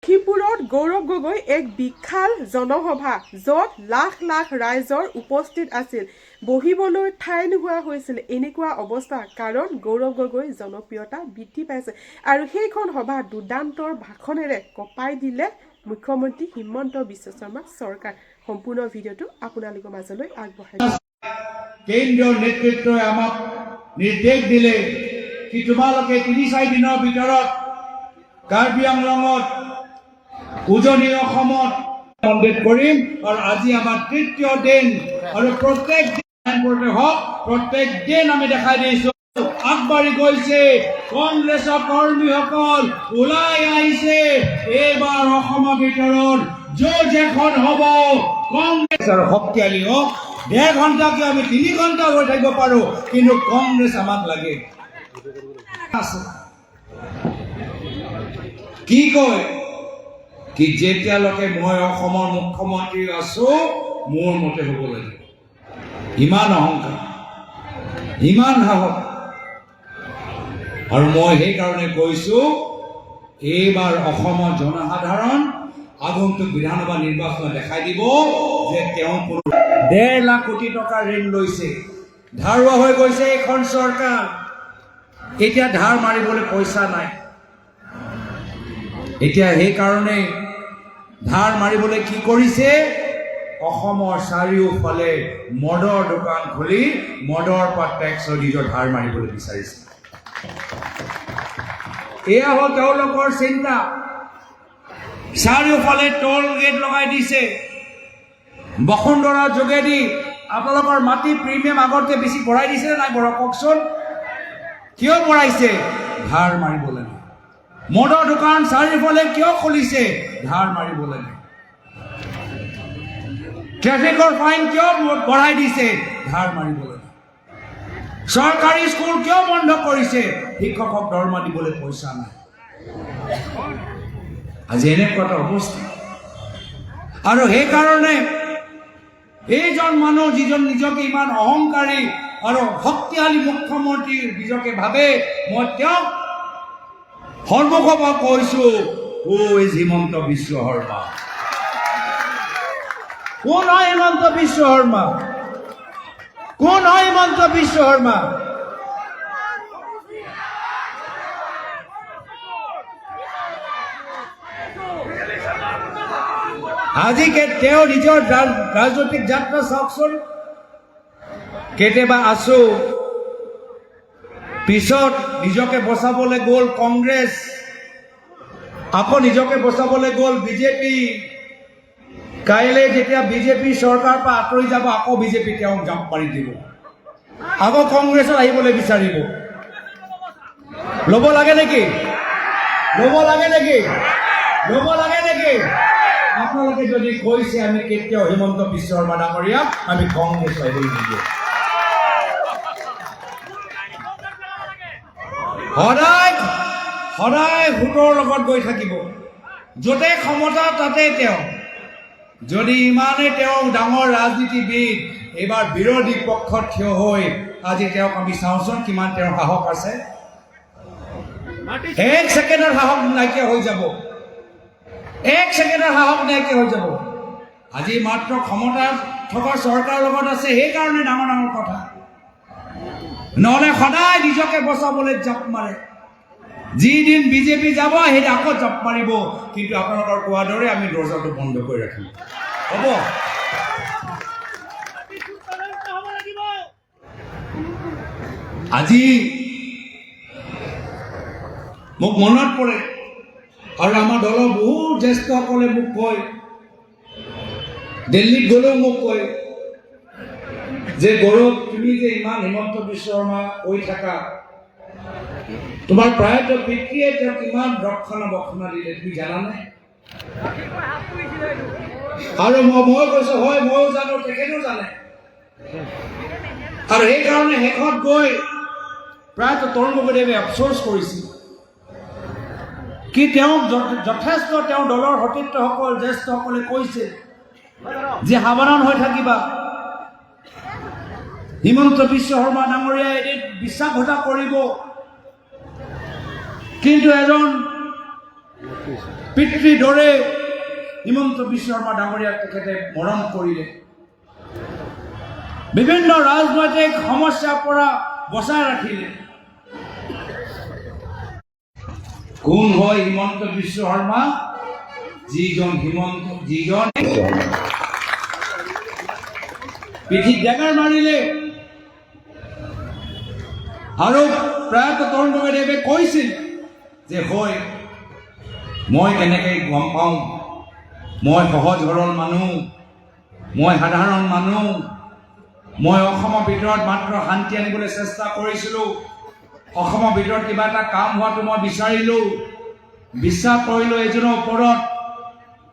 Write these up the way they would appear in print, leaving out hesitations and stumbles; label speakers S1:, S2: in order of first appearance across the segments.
S1: লখিমপুৰত গৌৰৱ গগৈ এক বিশাল জনসভা য'ত লাখ লাখ ৰাইজৰ উপস্থিত আছিল। বহিবলৈ ঠাই নোহোৱা হৈছিল। এনেকুৱা অৱস্থা কাৰণ গৌৰৱ গগৈ জনপ্ৰিয়তা বৃদ্ধি পাইছে আৰু সেইখন সভা দুৰ্দান্তৰ ভাষণেৰে কঁপাই দিলে মুখ্যমন্ত্ৰী হিমন্ত বিশ্ব শৰ্মাৰ চৰকাৰ। সম্পূৰ্ণ ভিডিঅ'টো আপোনালোকৰ মাজলৈ আগবঢ়াইছো।
S2: কেন্দ্ৰীয় নেতৃত্বই আমাক নিৰ্দেশ দিলে কি তোমালোকে ৩-৪ দিনৰ ভিতৰত কাৰ্বি আংলঙত উজনি অসমত মন্দিৰ কৰিম আৰু আজি আমাৰ তৃতীয় দিন আৰু প্ৰত্যেক দিন আমি দেখাই দিছো আগবাঢ়ি গৈছে কংগ্ৰেছৰ কৰ্মীসকল ওলাই আহিছে। এইবাৰ অসমৰ ভিতৰত য'ত এখন হ'ব কংগ্ৰেছৰ শক্তিশালী হওক। ১.৫ ঘণ্টাকে আমি ৩ ঘণ্টা হৈ থাকিব পাৰো, কিন্তু কংগ্ৰেছ আমাক লাগে। কি কয় কি যেতিয়ালৈকে মই অসমৰ মুখ্যমন্ত্ৰী আছো মোৰ মতে হ'ব লাগিব। ইমান অহংকাৰ, ইমান সাহস। আৰু মই সেইকাৰণে কৈছো এইবাৰ অসমৰ জনসাধাৰণ আগন্তুক বিধানসভা নিৰ্বাচনত দেখাই দিব যে তেওঁ ১.৫ লাখ কোটি টকা ঋণ লৈছে, ধাৰুৱা হৈ গৈছে এইখন চৰকাৰ। এতিয়া ধাৰ মাৰিবলৈ পইচা নাই। এতিয়া সেইকাৰণে ধাৰ মাৰিবলৈ কি কৰিছে, অসমৰ চাৰিওফালে মদৰ দোকান খুলি মদৰ পৰা টেক্সৰ নিজৰ ধাৰ মাৰিবলৈ বিচাৰিছে। এয়া হ'ল তেওঁলোকৰ চিন্তা। চাৰিওফালে টোল গেট লগাই দিছে। বসুন্ধৰাৰ যোগেদি আপোনালোকৰ মাটি প্ৰিমিয়াম আগতকৈ বেছি বঢ়াই দিছে নাই বঢ়াওক কওকচোন। কিয় বঢ়াইছে? ধাৰ মাৰিবলৈ। মদৰ দোকান চাৰিওফালে কিয় খুলিছে? ধাৰ মাৰিবলৈ। ট্ৰেফিকৰ ফাইন কিয় বঢ়াই দিছে? ধাৰ মাৰিবলৈ। চৰকাৰী স্কুল কিয় বন্ধ কৰিছে? শিক্ষকক দৰমহা দিবলৈ পইচা নাই। আজি এনেকুৱা এটা অৱস্থা। আৰু সেইকাৰণে এইজন মানুহ যিজন নিজকে ইমান অহংকাৰী আৰু শক্তিশালী মুখ্যমন্ত্ৰী নিজকে ভাবে, মই তেওঁক সন্মুখৰ পৰা কৈছো, হু ইজ হিমন্ত বিশ্ব শৰ্মা? কোন হয় হিমন্ত বিশ্ব শৰ্মা? কোন হয় হিমন্ত বিশ্ব শৰ্মা? আজি তেওঁ নিজৰ ৰাজনৈতিক যাত্ৰা চাওকচোন। কেতিয়াবা আছো, পিছত নিজকে বচাবলৈ গ'ল কংগ্ৰেছ, আকৌ নিজকে বচাবলৈ গ'ল বিজেপি। কাইলৈ যেতিয়া বিজেপি চৰকাৰৰ পৰা আঁতৰি যাব আকৌ বিজেপি তেওঁক জাপ মাৰি দিব, আকৌ কংগ্ৰেছত আহিবলৈ বিচাৰিব। ল'ব লাগে নেকি? ল'ব লাগে নেকি? ল'ব লাগে নেকি? আপোনালোকে যদি কৈছে আমি কেতিয়াও হিমন্ত বিশ্ব শৰ্মা ডাঙৰীয়াক আমি কংগ্ৰেছ আহিবলৈ নিদিওঁ। সদায় ভোটৰ লগত গৈ থাকিব। য'তে ক্ষমতা তাতে তেওঁ। যদি ইমানেই তেওঁ ডাঙৰ ৰাজনীতিবিদ, এইবাৰ বিৰোধী পক্ষত থিয় হৈ আজি তেওঁক আমি চাওঁচোন কিমান তেওঁৰ সাহস আছে। 1 ছেকেণ্ডৰ সাহস নাইকিয়া হৈ যাব। 1 ছেকেণ্ডৰ সাহস নাইকিয়া হৈ যাব। আজি মাত্ৰ ক্ষমতা থকা চৰকাৰৰ লগত আছে, সেইকাৰণে ডাঙৰ ডাঙৰ কথা। নহ'লে সদায় নিজকে বচাবলৈ জাপ মাৰে। যিদিন বিজেপি যাব সেইদিন আকৌ জাপ মাৰিব। কিন্তু আপোনালোকৰ কোৱাৰ দৰে আমি দৰ্জাটো বন্ধ কৰি ৰাখিম। হ'ব? আজি মোক মনত পৰে আৰু আমাৰ দলৰ বহুত জ্যেষ্ঠসকলে মোক কয়, দিল্লীত গ'লেও মোক কয় যে গৌৰৱ, তুমি যে ইমান হিমন্ত বিশ্ব শৰ্মা কৈ থাকা, তোমাৰ প্ৰায়ত পিতৃয়ে তেওঁক ইমান ৰক্ষণা বক্ষণা দিলে, তুমি জানানে? আৰু মই কৈছো হয়, ময়ো জানো, তেখেতেও জানে। আৰু সেইকাৰণে শেষত গৈ প্ৰায়ত তৰুণ গগৈদেৱে আফচোচ কৰিছিল কি তেওঁক যথেষ্ট তেওঁৰ দলৰ সতীৰ্থসকল জ্যেষ্ঠসকলে কৈছে যে সাৱধান হৈ থাকিবা, হিমন্ত বিশ্ব শৰ্মা ডাঙৰীয়াই এদিন বিশ্বাসঘাতক কৰিব। কিন্তু এজন পিতৃৰ দৰে হিমন্ত বিশ্ব শৰ্মা ডাঙৰীয়াক তেখেতে মৰম কৰিলে। বিভিন্ন ৰাজনৈতিক সমস্যাৰ পৰা বচাই ৰাখিলে। কোন হয় হিমন্ত বিশ্ব শৰ্মা? যিজন পিঠিত ডেগাৰ মাৰিলে আৰু প্ৰয়াত তৰুণ গগৈদেৱে কৈছিল যে হয় মই কেনেকৈ গম পাওঁ, মই সহজ সৰল মানুহ, মই সাধাৰণ মানুহ, মই অসমৰ ভিতৰত মাত্ৰ শান্তি আনিবলৈ চেষ্টা কৰিছিলোঁ, অসমৰ ভিতৰত কিবা এটা কাম হোৱাটো মই বিচাৰিলোঁ, বিশ্বাস কৰিলোঁ, এজনৰ ওপৰত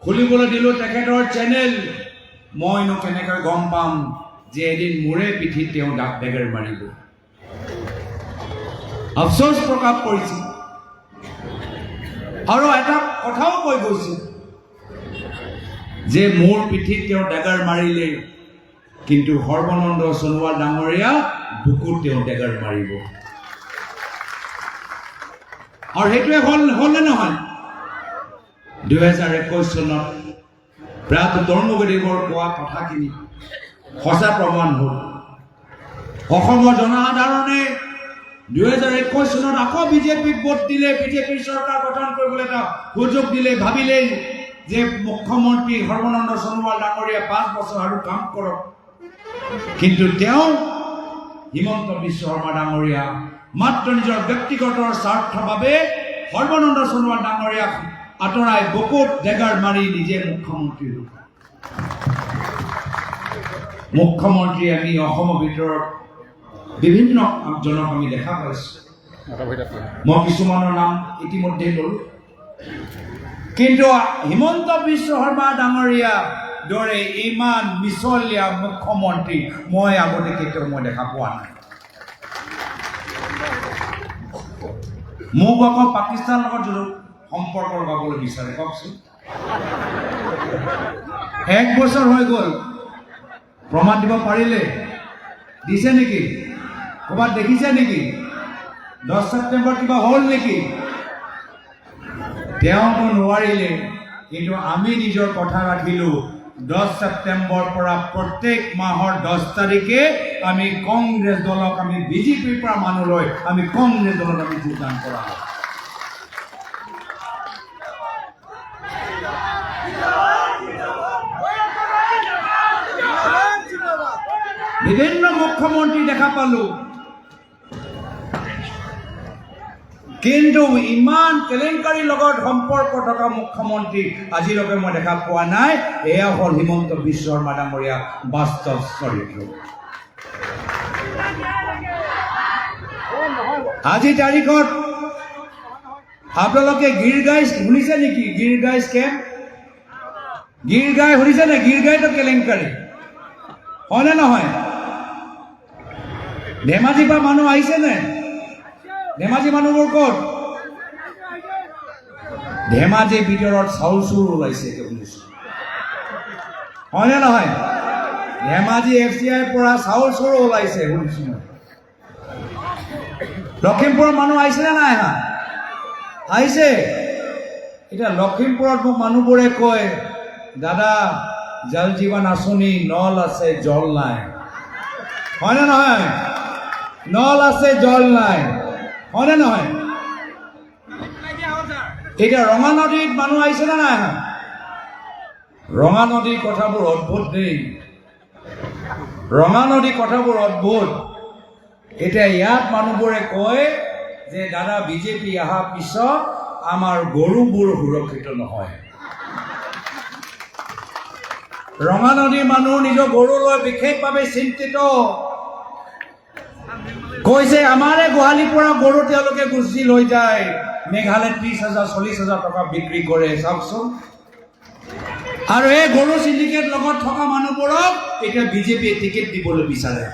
S2: খুলিবলৈ দিলোঁ তেখেতৰ চেনেল। মইনো কেনেকৈ গম পাম যে এদিন মোৰে পিঠিত তেওঁ ডেগাৰ মাৰিব। আফচোচ প্ৰকাশ কৰিছিল আৰু এটা কথাও কৈ গৈছিল যে মোৰ পিঠিত তেওঁ ডেগাৰ মাৰিলে, কিন্তু সৰ্বানন্দ সোণোৱাল ডাঙৰীয়া বুকুত তেওঁ ডেগাৰ মাৰিব। আৰু সেইটোৱে হ'লনে নহয়? 2021 চনত প্ৰয়াত তৰুণ গগৈদেৱৰ কোৱা কথাখিনি সঁচা প্ৰমাণ হ'ল। অসমৰ জনসাধাৰণে 2021 চনত আকৌ বিজেপিক ভোট দিলে, বিজেপিৰ চৰকাৰ গঠন কৰিবলৈ এটা সুযোগ দিলে, ভাবিলে যে মুখ্যমন্ত্ৰী সৰ্বানন্দ সোণোৱাল ডাঙৰীয়া 5 বছৰ আৰু কাম কৰক। কিন্তু তেওঁ হিমন্ত বিশ্ব শৰ্মা ডাঙৰীয়া মাত্ৰ নিজৰ ব্যক্তিগত স্বাৰ্থৰ বাবে সৰ্বানন্দ সোণোৱাল ডাঙৰীয়াক আঁতৰাই বুকুত ডেগাৰ মাৰি নিজে মুখ্যমন্ত্ৰী হ'ল। মুখ্যমন্ত্ৰী আমি অসমৰ ভিতৰত বিভিন্ন জনক আমি দেখা পাইছোঁ। মই কিছুমানৰ নাম ইতিমধ্যে ল'লোঁ, কিন্তু হিমন্ত বিশ্ব শৰ্মা ডাঙৰীয়া দৰে ইমান মিছলীয়া মুখ্যমন্ত্ৰী মই আগতে কেতিয়াও মই দেখা পোৱা নাই। মোক আকৌ পাকিস্তানৰ লগত সম্পৰ্ক লগাবলৈ বিচাৰে, কওকচোন। 1 বছৰ হৈ গ'ল, প্ৰমাণ দিব পাৰিলে? দিছে নেকি? ক'ৰবাত দেখিছে নেকি? 10 ছেপ্টেম্বৰ কিবা হ'ল নেকি? তেওঁতো নোৱাৰিলে, কিন্তু আমি নিজৰ কথা ৰাখিলোঁ। 10 ছেপ্টেম্বৰ পৰা প্ৰত্যেক মাহৰ 10 তাৰিখে আমি কংগ্ৰেছ দলক, আমি বিজেপিৰ পৰা মানুহ লৈ আমি কংগ্ৰেছ দলত আমি যোগদান কৰা হয়। বিভিন্ন মুখ্যমন্ত্ৰী দেখা পালোঁ, কিন্তু ইমান কেলেংকাৰীৰ লগত সম্পৰ্ক থকা মুখ্যমন্ত্ৰী আজিলৈকে মই দেখা পোৱা নাই। এয়া হ'ল হিমন্ত বিশ্ব শৰ্মা ডাঙৰীয়া বাস্তৱ চৰিত্ৰ। আজি তাৰিখত আপোনালোকে গীৰগাই শুনিছে নেকি? গীৰগাই স্কেম, গীৰগাই শুনিছে নে? গীৰগাইতো কেলেংকাৰী হয়নে নহয়? ধেমাজিৰ পৰা মানুহ আহিছেনে? ধেমাজি মানুহবোৰ ক'ত? ধেমাজিৰ ভিতৰত চাউল চুৰ ওলাইছে শুনিছোঁ, হয়নে নহয়? ধেমাজি FCIৰ পৰা চাউল চুৰ ওলাইছে শুনিছোঁ মই। লখিমপুৰৰ মানুহ আহিছেনে নাই আহা? আহিছে। এতিয়া লখিমপুৰত মোক মানুহবোৰে কয়, দাদা জল জীৱন আঁচনি, নল আছে জল নাই, হয়নে নহয়? নল আছে জল নাই, হয়নে নহয়? এতিয়া ৰঙা নদীত মানুহ আহিছেনে নাই আহা? ৰঙা নদীৰ কথাবোৰ অদ্ভুত দেই, ৰঙা নদীৰ কথাবোৰ অদ্ভুত। এতিয়া ইয়াত মানুহবোৰে কয় যে দাদা বিজেপি অহাৰ পিছত আমাৰ গৰুবোৰ সুৰক্ষিত নহয়। ৰঙা নদীৰ মানুহ নিজৰ গৰুলৈ বিশেষভাৱে চিন্তিত। কৈছে আমাৰে গোহালিৰ পৰা গৰু তেওঁলোকে গুচি লৈ যায়, মেঘালয়ত 30,000 40,000 টকা বিক্ৰী কৰে, চাওকচোন। আৰু এই গৰু চিণ্ডিকেট লগত থকা মানুহবোৰক এতিয়া বিজেপিয়ে টিকেট দিবলৈ বিচাৰে।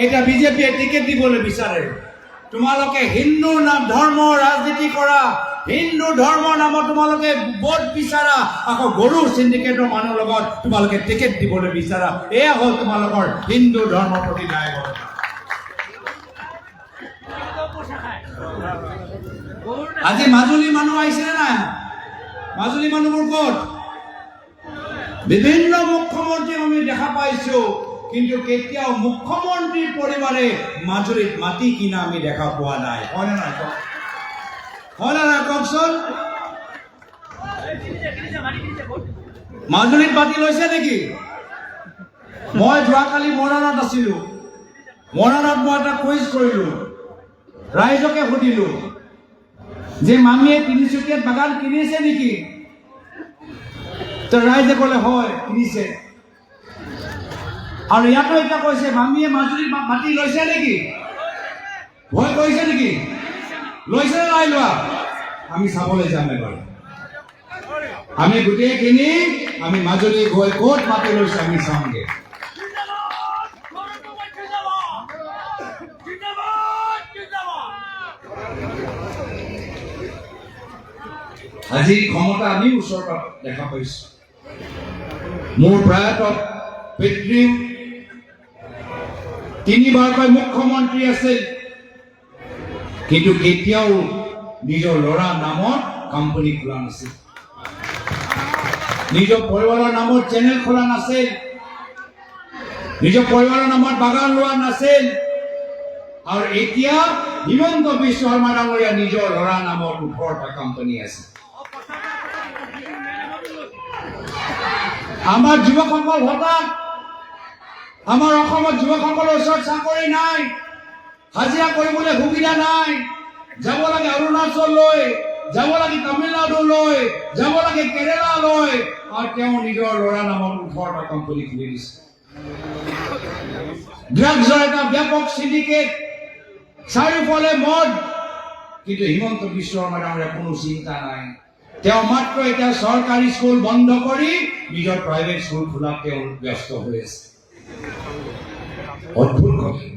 S2: এতিয়া বিজেপিয়ে টিকেট দিবলৈ বিচাৰে। তোমালোকে হিন্দু নাম ধৰ্ম ৰাজনীতি কৰা, হিন্দু ধৰ্মৰ নামত তোমালোকে ভোট বিচাৰা, আকৌ গৰু চিণ্ডিকেটৰ মানুহৰ লগত তোমালোকে টিকেট দিবলৈ বিচাৰা। এয়া হ'ল তোমালোকৰ হিন্দু ধৰ্মৰ প্ৰতি দায়বদ্ধতা। আজি মাজুলী মানুহ আহিছে নে নাই? মাজুলী মানুহবোৰ ক'ত? বিভিন্ন মুখ্যমন্ত্ৰী আমি দেখা পাইছো, কিন্তু কেতিয়াও মুখ্যমন্ত্ৰীৰ পৰিবাৰে মাজুলীত মাটি কিনা আমি দেখা পোৱা নাই। হয়নে নাই কওক? হয়নে নাই কওকচোন? মাজুলীত মাটি লৈছে নেকি? মই যোৱাকালি মৰাণত আছিলো। মৰাণত মই এটা কুইজ কৰিলো, ৰাইজকে সুধিলো যে মামীয়ে তিনিচুকীয়াত বাগান কিনিছে নেকি? তো ৰাইজে ক'লে হয় কিনিছে। আৰু ইয়াতো এতিয়া কৈছে মামীয়ে মাজুলীত মাটি লৈছে নেকি? ভয় কৰিছে নেকি? লৈছে নে নাই লোৱা? আমি চাবলৈ যাম এবাৰ। আমি গোটেইখিনি আমি মাজুলী গৈ ক'ত মাটি লৈছে আমি চামগে। আজি ক্ষমতা আমি ওচৰত দেখা পাইছো। মোৰ প্ৰয়াত পিতৃ 3বাৰকৈ মুখ্যমন্ত্ৰী আছিল, কিন্তু কেতিয়াও নিজৰ ল'ৰা নামত কোম্পানী খোলা নাছিল, নিজৰ পৰিবাৰৰ নামত চেনেল খোলা নাছিল, নিজৰ পৰিবাৰৰ নামত বাগান লোৱা নাছিল। আৰু এতিয়া হিমন্ত বিশ্ব শৰ্মা ডাঙৰীয়া নিজৰ ল'ৰা নামত 18টা কোম্পানী আছে। আমাৰ যুৱকসকল হঠাৎ আমাৰ অসমত যুৱকসকলৰ ওচৰত চাকৰি নাই, হাজিৰা কৰিবলৈ সুবিধা নাই, যাব লাগে অৰুণাচললৈ, যাব লাগে তামিলনাডুলৈ, যাব লাগে কেৰেলালৈ, আৰু তেওঁ নিজৰ ল'ৰা নামত 18টা কোম্পানী খুলি দিছে। ড্ৰাগছৰ এটা ব্যাপক সিন্ডিকেট, চাৰিওফালে মদ, কিন্তু হিমন্ত বিশ্ব শৰ্মা ডাঙৰীয়াৰ কোনো চিন্তা নাই। তেওঁ মাত্ৰ এতিয়া চৰকাৰী স্কুল বন্ধ কৰি নিজৰ প্ৰাইভেট স্কুল খোলাত তেওঁ ব্যস্ত হৈ আছে। অদ্ভুত কথা।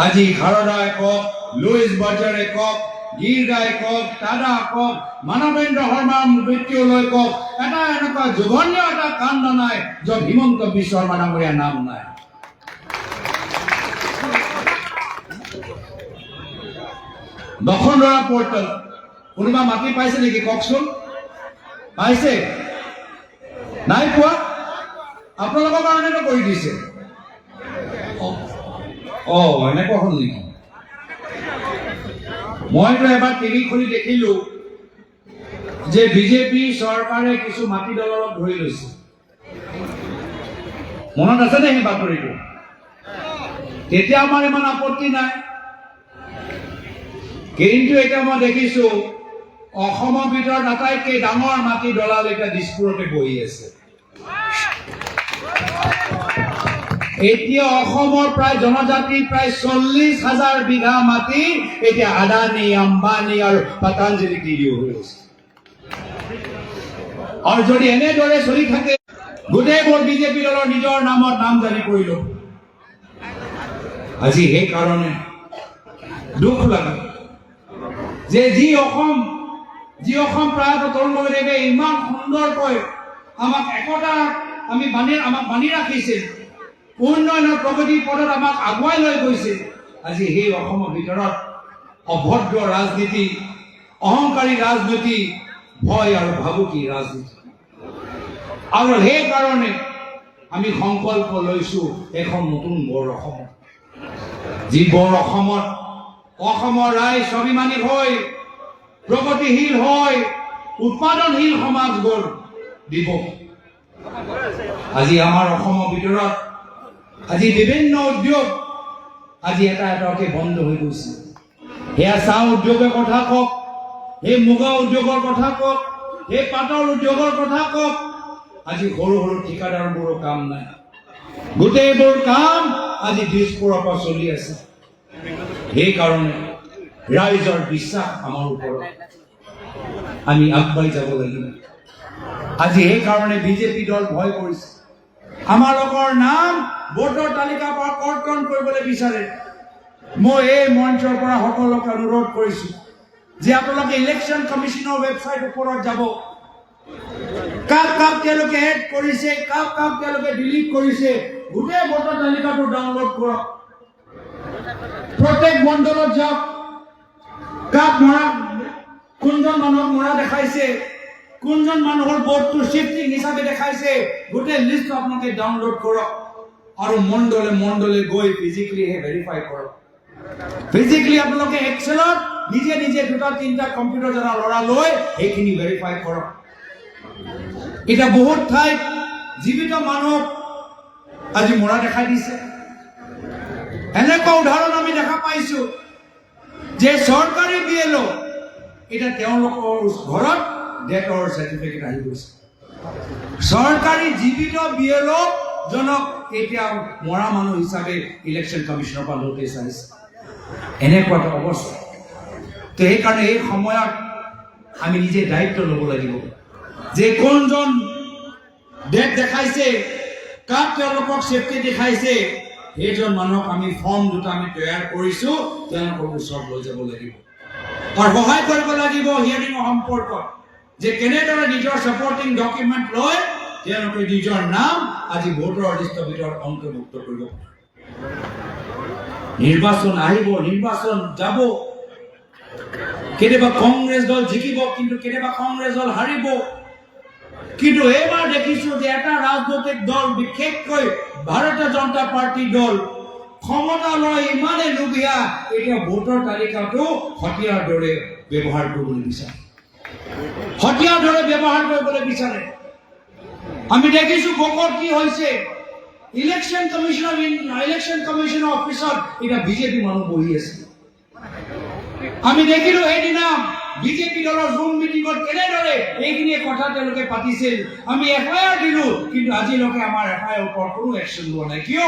S2: আজি খাৰদাই কওক, লুইচ বাৰ্জাৰে কওক, গীৰদাই কওক, টাডা কওক, মানৱেন্দ্ৰ শৰ্মাৰ মৃত্যুলৈ কওক, এটা এনেকুৱা জঘন্য এটা কাণ্ড নাই য'ত হিমন্ত বিশ্ব শৰ্মা ডাঙৰীয়াৰ নাম নাই। বসুন্ধৰা পৰ্টেল কোনোবা মাটি পাইছে নেকি কওকচোন? পাইছে? নাই পোৱা? আপোনালোকৰ কাৰণেতো কৰি দিছে। এনেকুৱা হ'ল নেকি? মইতো এবাৰ টিভি খুলি দেখিলো যে বিজেপি চৰকাৰে কিছু মাটি দলালক ধৰি লৈছে। মনত আছে নে সেই বাতৰিটো? তেতিয়া আমাৰ ইমান আপত্তি নাই, কিন্তু এতিয়া মই দেখিছো অসমৰ ভিতৰত আটাইতকৈ ডাঙৰ মাটি দলাল এতিয়া দিছপুৰতে বহি আছে। এতিয়া অসমৰ প্ৰায় জনজাতিৰ প্ৰায় 40,000 বিঘা মাটি এতিয়া আদানী, আম্বানী আৰু পতঞ্জলি দি হৈ গৈছে। আৰু যদি এনেদৰে চলি থাকে, গোটেইবোৰ বিজেপি দলৰ নিজৰ নামত নামজাৰি কৰিলো। আজি সেইকাৰণে দুখ লাগে যে যি অসম প্ৰায়ত তৰুণ গগৈদেৱে ইমান সুন্দৰকৈ আমাক একতা আমাক বান্ধি ৰাখিছিল, উন্নয়নৰ প্ৰগতিৰ পথত আমাক আগুৱাই লৈ গৈছিল, আজি সেই অসমৰ ভিতৰত অভদ্ৰ ৰাজনীতি, অহংকাৰী ৰাজনীতি, ভয় আৰু ভাবুকি ৰাজনীতি। আৰু সেইকাৰণে আমি সংকল্প লৈছো এখন নতুন বৰ অসম, যি বৰ অসমত অসমৰ ৰাইজ স্বাভিমানী হৈ, প্ৰগতিশীল হৈ, উৎপাদনশীল সমাজ গঢ় দিব। আজি আমাৰ অসমৰ ভিতৰত আজি বিভিন্ন উদ্যোগ আজি এটা এটাকে বন্ধ হৈ গৈছে। সেয়া চাহ উদ্যোগৰ কথা কওক, সেই মুগা উদ্যোগৰ কথা কওক, সেই পাটৰ উদ্যোগৰ কথা কওক, আজি সৰু সৰু ঠিকাদাৰবোৰৰ কাম নাই। গোটেইবোৰ কাম আজি দিছপুৰৰ পৰা চলি আছে। সেইকাৰণে ৰাইজৰ বিশ্বাস আমাৰ ওপৰত, আমি আগবাঢ়ি যাব লাগিব। আজি সেইকাৰণে বিজেপি দল ভয় কৰিছে, আমাৰ লোকৰ নাম ভোটৰ তালিকাৰ পৰা কৰ্তন কৰিবলৈ বিচাৰে। মই এই মঞ্চৰ পৰা সকলোকে অনুৰোধ কৰিছো যে আপোনালোকে ইলেকশ্যন কমিশ্যনৰ ৱেবছাইট ওপৰত যাব, কাক কাক তেওঁলোকে এড কৰিছে, কাক কাক তেওঁলোকে ডিলিট কৰিছে, গোটেই ভোটৰ তালিকাটো ডাউনলোড কৰক। প্ৰত্যেক মণ্ডলত যাওক, কাক মৰা কোনজন মানুহক মৰা দেখাইছে, কোনজন মানুহৰ ভোটটো শিফটিং হিচাপে দেখাইছে, গোটেই লিষ্ট আপোনালোকে ডাউনলোড কৰক আৰু মণ্ডলে গৈ ফিজিকেলি ভেৰিফাই কৰক। ফিজিকেলি আপোনালোকে এক্সেলত নিজে নিজে 2-3টা কম্পিউটাৰ জনা ল'ৰা লৈ সেইখিনি ভেৰিফাই কৰক। এটা বহুত ঠাইত জীৱিত মানুহক আজি মৰা দেখাই দিছে। এনেকুৱা উদাহৰণ আমি দেখা পাইছো যে চৰকাৰী BLO এটা তেওঁলোকৰ ঘৰত ডেথৰ চাৰ্টিফিকেট আহি গৈছে। চৰকাৰী জীৱিত BLO জনক এতিয়া মৰা মানুহ হিচাপে ইলেকশ্যন কমিশনৰ পৰা নোটিছ আহিছে। এনেকুৱা এটা অৱস্থা। তো সেইকাৰণে এই সময়ত আমি নিজে দায়িত্ব ল'ব লাগিব যে কোনজন ডেথ দেখাইছে, কাক তেওঁলোকক চেফটি দেখাইছে, সেইজন মানুহক আমি ফৰ্ম 2টা আমি তৈয়াৰ কৰিছো, তেওঁলোকৰ ওচৰত লৈ যাব লাগিব আৰু সহায় কৰিব লাগিব হিয়াৰিঙৰ সম্পৰ্কত যে কেনেদৰে নিজৰ ছাপৰ্টিং ডকুমেণ্ট লৈ তেওঁলোকে নিজৰ নাম আজি ভোটৰ লিষ্টৰ ভিতৰত অন্তৰ্ভুক্ত কৰিব। নিৰ্বাচন আহিব, নিৰ্বাচন যাব, কেতিয়াবা কংগ্ৰেছ দল জিকিব, কিন্তু কেতিয়াবা কংগ্ৰেছ দল হাৰিব। কিন্তু এইবাৰ দেখিছো যে এটা ৰাজনৈতিক দল, বিশেষকৈ ভাৰতীয় জনতা পাৰ্টি দল ক্ষমতালৈ ইমানেই লোভীয়া, এতিয়া ভোটৰ তালিকাটো হতিয়াৰ দৰে ব্যৱহাৰ কৰিবলৈ বিচাৰে, হতিয়াৰ দৰে ব্যৱহাৰ কৰিবলৈ বিচাৰে। আমি দেখিছো ভোটত কি হৈছে, ইলেকশ্যন কমিশনৰ অফিচত এতিয়া বিজেপি মানুহ বহি আছে। আমি দেখিলো সেইদিনা বিজেপি দলৰ জুম মিটিঙত কেনেদৰে এইখিনি কথা তেওঁলোকে পাতিছিল। আমি FIR দিলো, কিন্তু আজিলৈকে আমাৰ FIR ওপৰত কোনো একশ্যন লোৱা নাই। কিয়?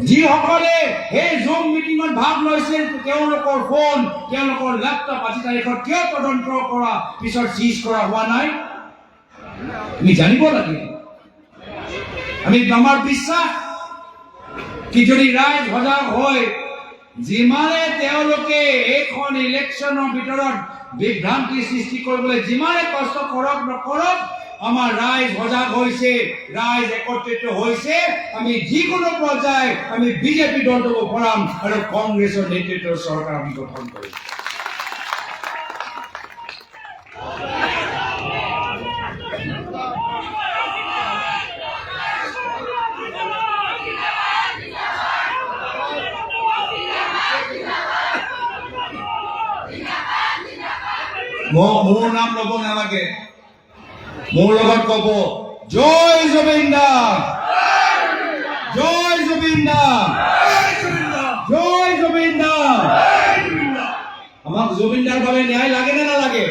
S2: যিসকলে সেই জুম মিটিঙত ভাগ লৈছিল তেওঁলোকৰ ফোন, তেওঁলোকৰ লেপটপ আজি তাৰিখত কিয় তদন্ত কৰা পিছত চিজ কৰা হোৱা নাই? আমি জানিব লাগিব। আমাৰ বিশ্বাস কি যদি ৰাইজ সজাগ হয়, যিমানে তেওঁলোকে এইখন ইলেকশ্যনৰ ভিতৰত বিভ্ৰান্তি সৃষ্টি কৰিবলৈ যিমানে কষ্ট কৰক নকৰক, আমাৰ ৰাইজ সজাগ হৈছে, ৰাইজ একত্ৰিত হৈছে। আমি যিকোনো পৰ্যায় আমি বিজেপি দলটোক পৰাম আৰু কংগ্ৰেছৰ নেতৃত্বৰ চৰকাৰ আমি গঠন কৰিম। মোৰ নাম ল'ব নালাগে, মোৰ লগত ক'ব জয় জুবিন দা, জয় জুবিন দা, জয় জুবিন দা। আমাক জুবিন দাৰ বাবে ন্যায় লাগে নে নালাগে?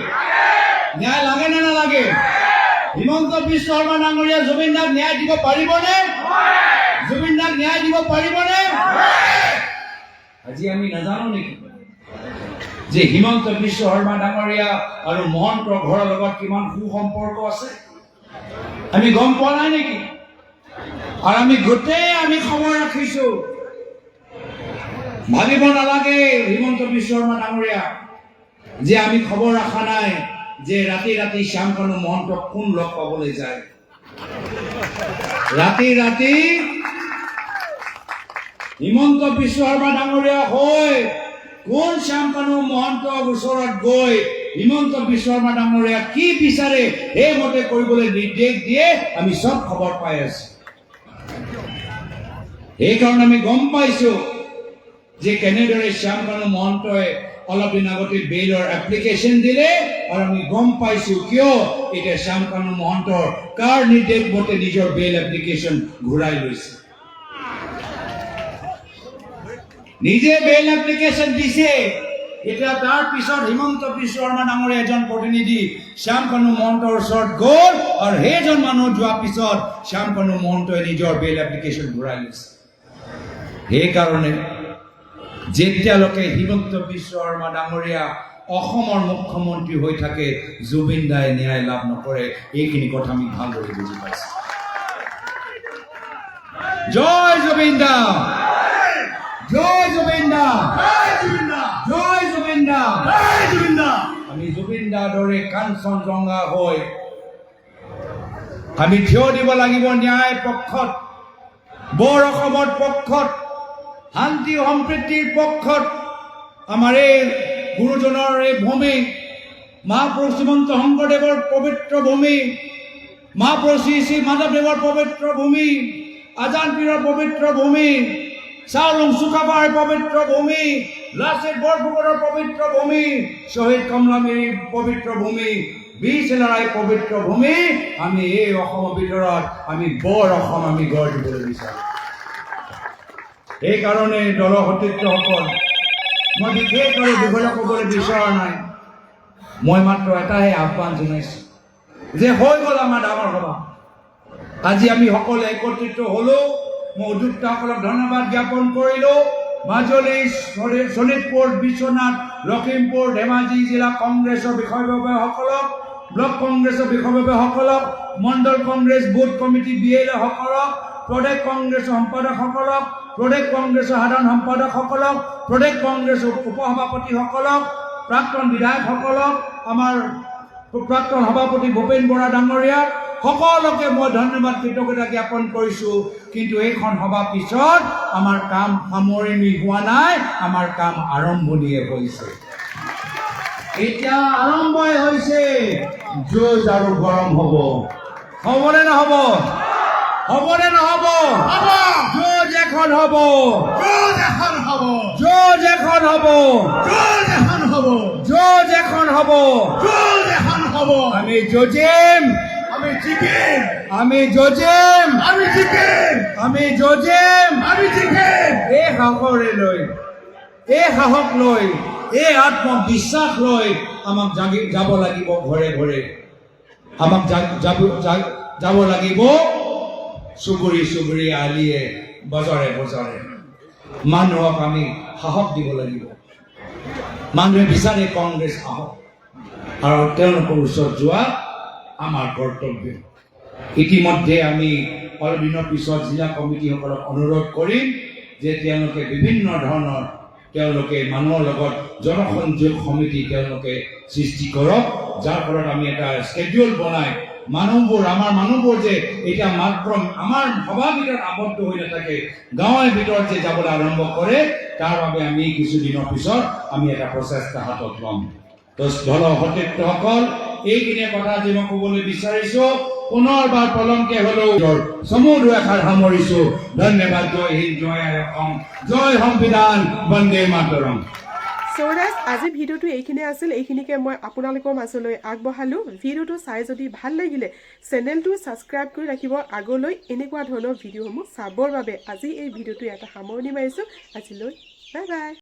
S2: ন্যায় লাগে নে নালাগে? হিমন্ত বিশ্ব শৰ্মা ডাঙৰীয়া জুবিন দাক ন্যায় দিব পাৰিবনে? জুবিন দাক ন্যায় দিব পাৰিবনে? আজি আমি নাজানো নেকি যে হিমন্ত বিশ্ব শৰ্মা ডাঙৰীয়া আৰু মহন্তৰ ঘৰৰ লগত কিমান সুসম্পৰ্ক আছে? আমি গম পোৱা নাই নেকি? আৰু আমি গোটেই খবৰ ৰাখিছো। ভাবিব নালাগে হিমন্ত বিশ্ব শৰ্মা ডাঙৰীয়া যে আমি খবৰ ৰখা নাই যে ৰাতি ৰাতি শ্যামকানু মহন্তক কোন লগ পাবলৈ যায়। ৰাতি ৰাতি হিমন্ত বিশ্ব শৰ্মা ডাঙৰীয়া হৈ কোন শ্যামকানু মহন্তৰ ওচৰত গৈ হিমন্ত বিশ্ব শৰ্মা ডাঙৰীয়া কি বিচাৰে সেইমতে কৰিবলৈ নিৰ্দেশ দিয়ে, আমি সব খবৰ পাই আছো। সেইকাৰণে আমি গম পাইছো যে কেনেদৰে শ্যামকানু মহন্তই অলপ দিন আগতে বেইলৰ এপ্লিকেশ্যন দিলে, আৰু আমি গম পাইছো কিয় এতিয়া শ্যামকানু মহন্তৰ কাৰ নিৰ্দেশ মতে নিজৰ বেইল এপ্লিকেশ্যন ঘূৰাই লৈছে। নিজে বেইল এপ্লিকেশ্যন দিছে, এতিয়া তাৰ পিছত হিমন্ত বিশ্ব শৰ্মা ডাঙৰীয়া এজন প্ৰতিনিধি শ্যামকানু মহন্তৰ ওচৰত গ'ল, আৰু সেইজন মানুহ যোৱাৰ পিছত শ্যামকানু মহন্তই নিজৰ বেইল এপ্লিকেশ্যন ঘূৰাই লৈছে। সেইকাৰণে যেতিয়ালৈকে হিমন্ত বিশ্ব শৰ্মা ডাঙৰীয়া অসমৰ মুখ্যমন্ত্ৰী হৈ থাকে, জুবিন দাই ন্যায় লাভ নকৰে। এইখিনি কথা আমি ভালদৰে বুজি পাইছো। জয় জুবিন দা, জয় জুবিন দা, জয় জুবিন দা, জয় জুবিন দা। আমি জুবিন দাৰ দৰে কাঞ্চনজংঘা হৈ আমি থিয় দিব লাগিব ন্যায় পক্ষত, বৰ অসমৰ পক্ষত, শান্তি সম্প্ৰীতিৰ পক্ষত। আমাৰ এই গুৰুজনৰ এই ভূমি, মহাপুৰুষ শ্ৰীমন্ত শংকৰদেৱৰ পবিত্ৰ ভূমি, মহাপুৰুষ শ্ৰী শ্ৰী মাধৱদেৱৰ পবিত্ৰ ভূমি, আজান পীৰৰ পবিত্ৰ ভূমি, চাওলুং চুকাফাৰ পবিত্ৰ ভূমি, লাচিত বৰফুকনৰ পবিত্ৰ ভূমি, শ্বহীদ কমলাবাৰীৰ পবিত্ৰ ভূমি, বীৰ চিলাৰায়ৰ পবিত্ৰ ভূমি, আমি এই অসমৰ ভিতৰত আমি বৰ অসম আমি গঢ় দিবলৈ বিচাৰোঁ। সেইকাৰণে দলৰ সতীৰ্থসকল, মই বিশেষ আৰু দীঘলীয়া ক'বলৈ বিচৰা নাই। মই মাত্ৰ এটাহে আহ্বান জনাইছোঁ যে হৈ গ'ল আমাৰ ডাঙৰ সভা, আজি আমি সকলোৱে একত্ৰিত হ'লোঁ। মই উদ্যোক্তাসকলক ধন্যবাদ জ্ঞাপন কৰিলোঁ। মাজুলী, শোণিতপুৰ, বিশ্বনাথ, লখিমপুৰ, ধেমাজি জিলা কংগ্ৰেছৰ বিষয়ববীয়াসকলক, ব্লক কংগ্ৰেছৰ বিষয়ববীয়াসকলক, মণ্ডল কংগ্ৰেছ বুথ কমিটি BLA সকলক, প্ৰদেশ কংগ্ৰেছৰ সম্পাদকসকলক, প্ৰদেশ কংগ্ৰেছৰ সাধাৰণ সম্পাদকসকলক, প্ৰদেশ কংগ্ৰেছৰ উপসভাপতিসকলক, প্ৰাক্তন বিধায়কসকলক, আমাৰ প্ৰাক্তন সভাপতি ভূপেন বৰা ডাঙৰীয়াক সকলোকে মই ধন্যবাদ কৃতজ্ঞতা জ্ঞাপন কৰিছোঁ। কিন্তু এইখন সভা পিছত আমাৰ কাম সামৰণি হোৱা নাই, আমাৰ কাম আৰম্ভণিয়ে হৈছে। এতিয়া আৰম্ভই হৈছে, যুঁজ আৰু গৰম হ'ব। হ'বনে নহ'ব? হ'বনে নহ'ব? যুঁজ এখন হ'ব, যুঁজ এখন হ'ব, যুঁজ এখন হ'ব, যুঁজ এখন হ'ব, যুঁজ এখন হ'ব, যুঁজ এখন হ'ব। আমি যুঁজিম, আমি জিকিম, আমি যুঁজিম, আমি জিকিম, আমি যুঁজিম, আমি জিকিম। এই সাহসৰে লৈ, এই সাহস লৈ, এই আত্মবিশ্বাস লৈ আমাক যাব লাগিব ঘৰে ঘৰে, আমাক যাব লাগিব চুবুৰী চুবুৰী, আলিয়ে, বজাৰে বজাৰে। মানুহক আমি সাহস দিব লাগিব। মানুহে বিচাৰে কংগ্ৰেছ আহক আৰু তেওঁলোকৰ ওচৰত যোৱা আমাৰ কৰ্তব্য। ইতিমধ্যে আমি অলদিনৰ পিছত জিলা কমিটিসকলক অনুৰোধ কৰিম যে তেওঁলোকে বিভিন্ন ধৰণৰ তেওঁলোকে মানুহৰ লগত জনসংযোগ সমিতি তেওঁলোকে সৃষ্টি কৰক, যাৰ ফলত আমি এটা স্কেডিউল বনাই মানুহবোৰ, আমাৰ মানুহবোৰ যে এতিয়া মাত্ৰ আমাৰ সভাৰ ভিতৰত আবদ্ধ হৈ নাথাকে, গাঁৱৰ ভিতৰত যে যাবলৈ আৰম্ভ কৰে, তাৰ বাবে আমি কিছুদিনৰ পিছত আমি এটা প্ৰচেষ্টা হাতত ল'ম। দলৰ সতীৰ্থসকল, এইখিনিয়ে কথা যে মই ক'বলৈ বিচাৰিছোঁ। পুনৰবাৰ পলমকে হ'লেও চমু দুআষাৰ সামৰিছোঁ। ধন্যবাদ। জয় হিন্দ, জয় অসম, জয় সংবিধান, বন্দে মাতৰম।
S1: চৌৰাজ, আজি ভিডিঅ'টো এইখিনিয়ে আছিল। এইখিনিকে মই আপোনালোকৰ মাজলৈ আগবঢ়ালোঁ। ভিডিঅ'টো চাই যদি ভাল লাগিলে চেনেলটো ছাবস্ক্ৰাইব কৰি ৰাখিব আগলৈ এনেকুৱা ধৰণৰ ভিডিঅ'সমূহ চাবৰ বাবে। আজি এই ভিডিঅ'টো এটা সামৰণি মাৰিছোঁ। আজিলৈ বাই বাই।